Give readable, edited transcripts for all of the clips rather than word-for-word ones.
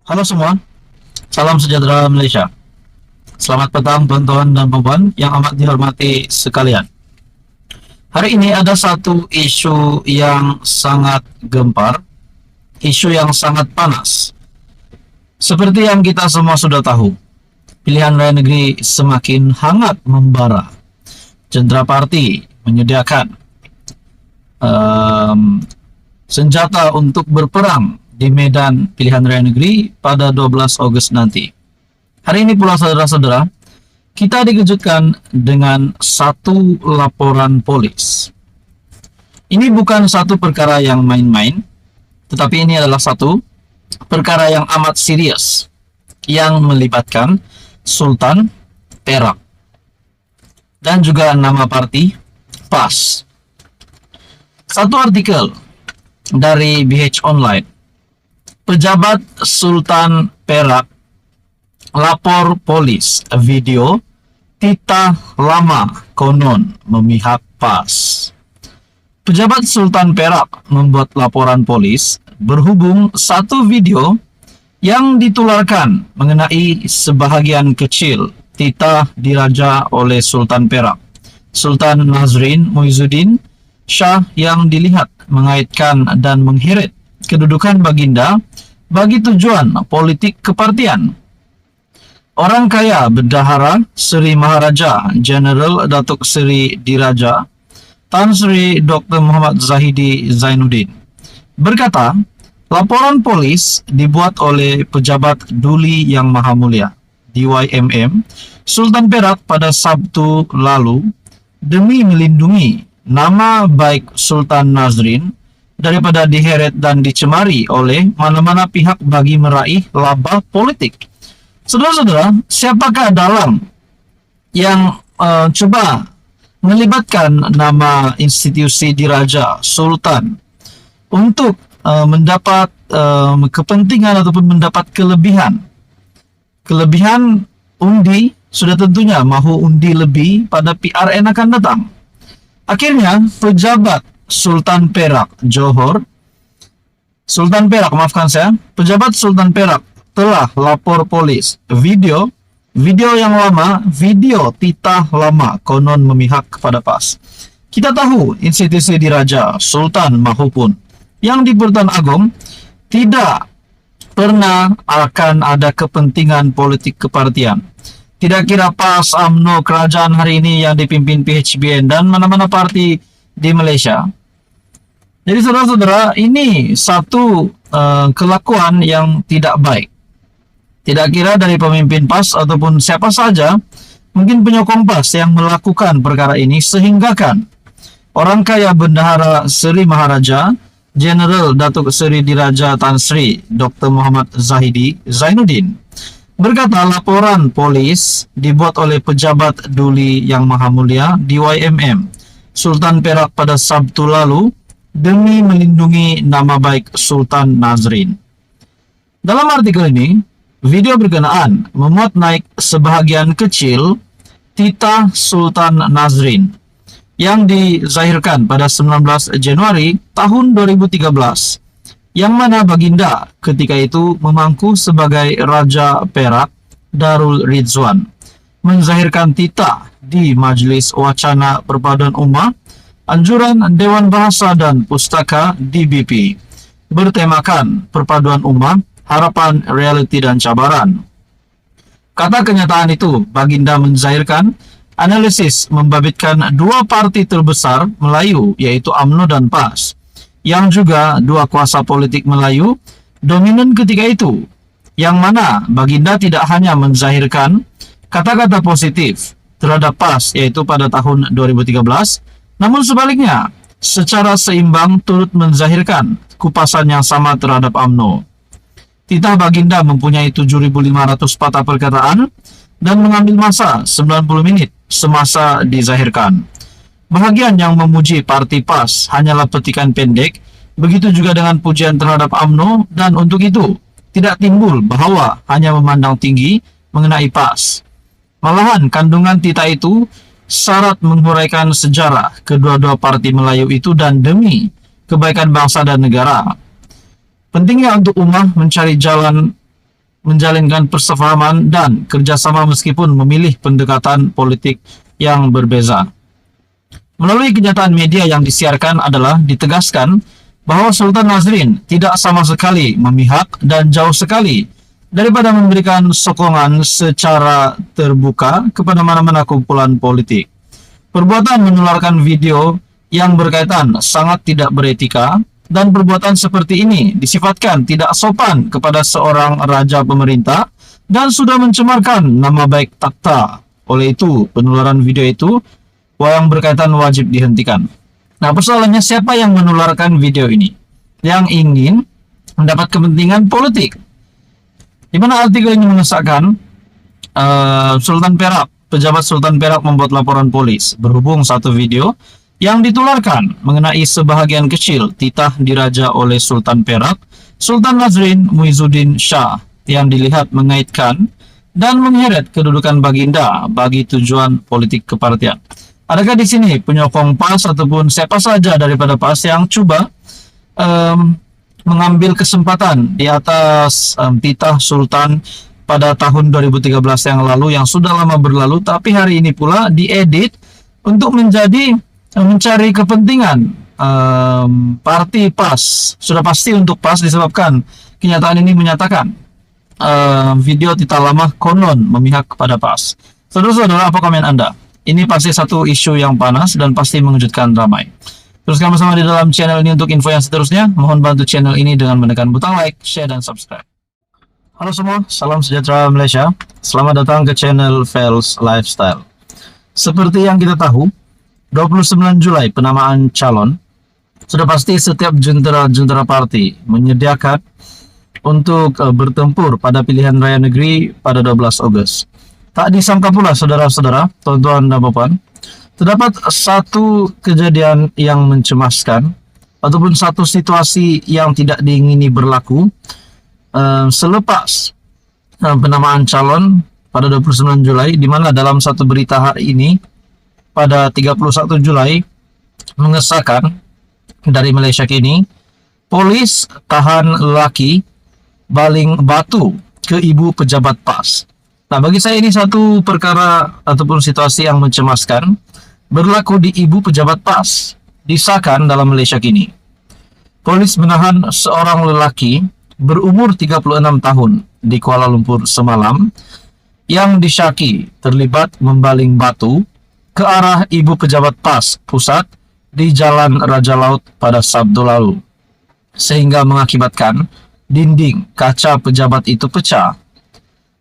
Halo semua, salam sejahtera Malaysia. Selamat petang tuan-tuan dan puan yang amat dihormati sekalian. Hari ini ada satu isu yang sangat gempar, isu yang sangat panas. Seperti yang kita semua sudah tahu, pilihan raya negeri semakin hangat membara. Jendera Parti menyediakan senjata untuk berperang di medan pilihan raya negeri pada 12 Ogos nanti. Hari ini pula saudara-saudara, kita dikejutkan dengan satu laporan polis. Ini bukan satu perkara yang main-main, tetapi ini adalah satu perkara yang amat serius yang melibatkan Sultan Perak dan juga nama parti PAS. Satu artikel dari BH Online, pejabat Sultan Perak lapor polis video titah lama konon memihak PAS. Pejabat Sultan Perak membuat laporan polis berhubung satu video yang ditularkan mengenai sebahagian kecil titah diraja oleh Sultan Perak, Sultan Nazrin Muizuddin Shah, yang dilihat mengaitkan dan mengheret kedudukan baginda bagi tujuan politik kepartian. Orang kaya bendahara Seri Maharaja Jeneral Datuk Seri Diraja Tan Sri Dr. Muhammad Zahidi Zainuddin berkata, laporan polis dibuat oleh pejabat Duli Yang Maha Mulia DYMM Sultan Perak pada Sabtu lalu demi melindungi nama baik Sultan Nazrin daripada diheret dan dicemari oleh mana-mana pihak bagi meraih laba politik. Saudara-saudara, siapakah dalang yang coba melibatkan nama institusi diraja Sultan untuk mendapat kepentingan ataupun mendapat kelebihan undi? Sudah tentunya mahu undi lebih pada PRN akan datang. Akhirnya pejabat Sultan Perak pejabat Sultan Perak telah lapor polis video yang lama, video titah lama konon memihak kepada PAS. Kita tahu institusi diraja Sultan mahupun yang di Pertuan Agong tidak pernah akan ada kepentingan politik kepartian. Tidak kira PAS, UMNO, kerajaan hari ini yang dipimpin PHBN dan mana-mana parti di Malaysia. Jadi saudara-saudara, ini satu kelakuan yang tidak baik. Tidak kira dari pemimpin PAS ataupun siapa saja, mungkin penyokong PAS yang melakukan perkara ini sehinggakan orang kaya bendahara Seri Maharaja Jeneral Datuk Seri Diraja Tan Sri Dr. Muhammad Zahidi Zainuddin berkata, laporan polis dibuat oleh pejabat Duli Yang Maha Mulia DYMM Sultan Perak pada Sabtu lalu demi melindungi nama baik Sultan Nazrin. Dalam artikel ini, video berkenaan memuat naik sebahagian kecil titah Sultan Nazrin yang dizahirkan pada 19 Januari tahun 2013, yang mana baginda ketika itu memangku sebagai Raja Perak Darul Rizwan, menzahirkan titah di Majlis Wacana Perpaduan Ummah Anjuran Dewan Bahasa dan Pustaka DBP bertemakan Perpaduan Ummah, Harapan, Realiti dan Cabaran. Kata kenyataan itu, baginda menzahirkan analisis membabitkan dua parti terbesar Melayu yaitu UMNO dan PAS, yang juga dua kuasa politik Melayu dominan ketika itu, yang mana baginda tidak hanya menzahirkan kata-kata positif terhadap PAS yaitu pada tahun 2013, namun sebaliknya secara seimbang turut menzahirkan kupasan yang sama terhadap UMNO. Titah baginda mempunyai 7.500 patah perkataan dan mengambil masa 90 menit semasa dizahirkan. Bahagian yang memuji parti PAS hanyalah petikan pendek, begitu juga dengan pujian terhadap UMNO, dan untuk itu tidak timbul bahawa hanya memandang tinggi mengenai PAS. Malahan kandungan titah itu syarat menghuraikan sejarah kedua-dua parti Melayu itu dan demi kebaikan bangsa dan negara. Pentingnya untuk ummah mencari jalan menjalinkan persefahaman dan kerjasama meskipun memilih pendekatan politik yang berbeza. Melalui kenyataan media yang disiarkan adalah ditegaskan bahwa Sultan Nazrin tidak sama sekali memihak dan jauh sekali daripada memberikan sokongan secara terbuka kepada mana-mana kumpulan politik. Perbuatan menularkan video yang berkaitan sangat tidak beretika, dan perbuatan seperti ini disifatkan tidak sopan kepada seorang raja pemerintah dan sudah mencemarkan nama baik takhta. Oleh itu, penularan video itu yang berkaitan wajib dihentikan. Nah, persoalannya siapa yang menularkan video ini? Yang ingin mendapat kepentingan politik. Di mana artikel ini mengesahkan Sultan Perak, pejabat Sultan Perak membuat laporan polis berhubung satu video yang ditularkan mengenai sebahagian kecil titah diraja oleh Sultan Perak, Sultan Nazrin Muizuddin Shah, yang dilihat mengaitkan dan mengheret kedudukan baginda bagi tujuan politik kepartian. Adakah di sini penyokong PAS ataupun siapa saja daripada PAS yang coba mengambil kesempatan di atas titah Sultan pada tahun 2013 yang lalu yang sudah lama berlalu, tapi hari ini pula diedit untuk mencari kepentingan parti PAS. Sudah pasti untuk PAS disebabkan kenyataan ini menyatakan video titah lama konon memihak kepada PAS. Saudara-saudara, apa komen Anda? Ini pasti satu isu yang panas dan pasti mengejutkan ramai. Teruskan bersama di dalam channel ini untuk info yang seterusnya. Mohon bantu channel ini dengan menekan butang like, share, dan subscribe. Halo semua, salam sejahtera Malaysia. Selamat datang ke channel Fels Lifestyle. Seperti yang kita tahu, 29 Julai penamaan calon, sudah pasti setiap jentera parti menyediakan untuk bertempur pada pilihan raya negeri pada 12 Ogos. Tak disangka pula saudara-saudara, tuan-tuan dan puan, terdapat satu kejadian yang mencemaskan ataupun satu situasi yang tidak diingini berlaku selepas penamaan calon pada 29 Julai, di mana dalam satu berita hari ini pada 31 Julai mengesahkan dari Malaysia Kini, polis tahan lelaki baling batu ke ibu pejabat PAS. Nah, bagi saya ini satu perkara ataupun situasi yang mencemaskan berlaku di ibu pejabat PAS. Disahkan dalam Malaysia Kini, polis menahan seorang lelaki berumur 36 tahun di Kuala Lumpur semalam yang disyaki terlibat membaling batu ke arah ibu pejabat PAS pusat di Jalan Raja Laut pada Sabtu lalu, sehingga mengakibatkan dinding kaca pejabat itu pecah.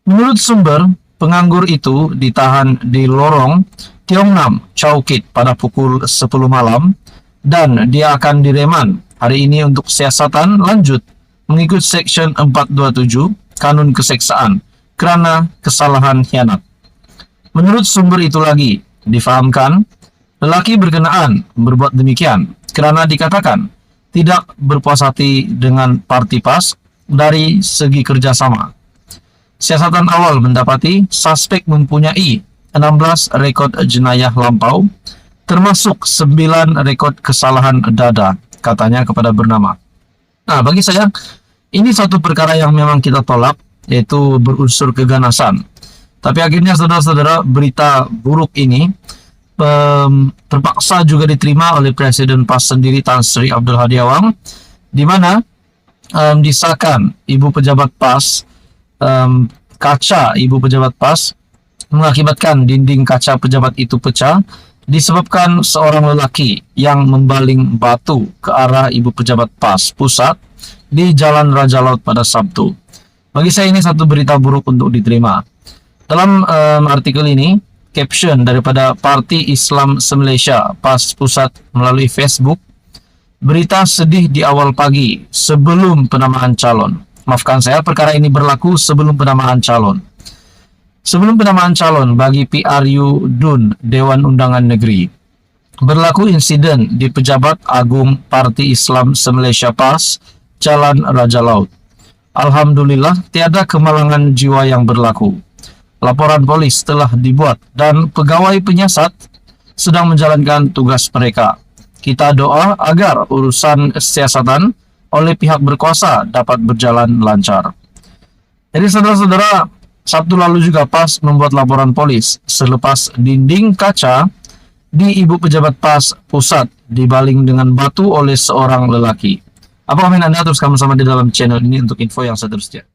Menurut sumber, penganggur itu ditahan di lorong Tiong Nam, Chow Kit pada pukul 10 malam dan dia akan direman hari ini untuk siasatan lanjut mengikut Seksyen 427 Kanun Keseksaan kerana kesalahan khianat. Menurut sumber itu lagi, difahamkan lelaki berkenaan berbuat demikian kerana dikatakan tidak berpuas hati dengan parti PAS dari segi kerjasama. Siasatan awal mendapati suspek mempunyai 16 rekod jenayah lampau, termasuk 9 rekod kesalahan dada, katanya kepada bernama. Nah, bagi saya, ini satu perkara yang memang kita tolak, yaitu berunsur keganasan. Tapi akhirnya saudara-saudara, berita buruk ini terpaksa juga diterima oleh Presiden PAS sendiri, Tan Sri Abdul Hadi Awang, di mana disahkan ibu pejabat PAS, kaca ibu pejabat PAS mengakibatkan dinding kaca pejabat itu pecah disebabkan seorang lelaki yang membaling batu ke arah ibu pejabat PAS pusat di Jalan Raja Laut pada Sabtu. Bagi saya ini satu berita buruk untuk diterima. Dalam artikel ini, caption daripada Parti Islam Se-Malaysia PAS Pusat melalui Facebook, berita sedih di awal pagi sebelum penamaan calon. Maafkan saya, perkara ini berlaku sebelum penamaan calon. Sebelum penamaan calon bagi PRU DUN, Dewan Undangan Negeri, berlaku insiden di Pejabat Agung Parti Islam Se-Malaysia PAS, Jalan Raja Laut. Alhamdulillah, tiada kemalangan jiwa yang berlaku. Laporan polis telah dibuat dan pegawai penyiasat sedang menjalankan tugas mereka. Kita doa agar urusan siasatan oleh pihak berkuasa dapat berjalan lancar. Jadi saudara-saudara, Sabtu lalu juga PAS membuat laporan polis selepas dinding kaca di Ibu Pejabat PAS Pusat dibaling dengan batu oleh seorang lelaki. Apa komen Anda? Terus kami sama di dalam channel ini untuk info yang seterusnya.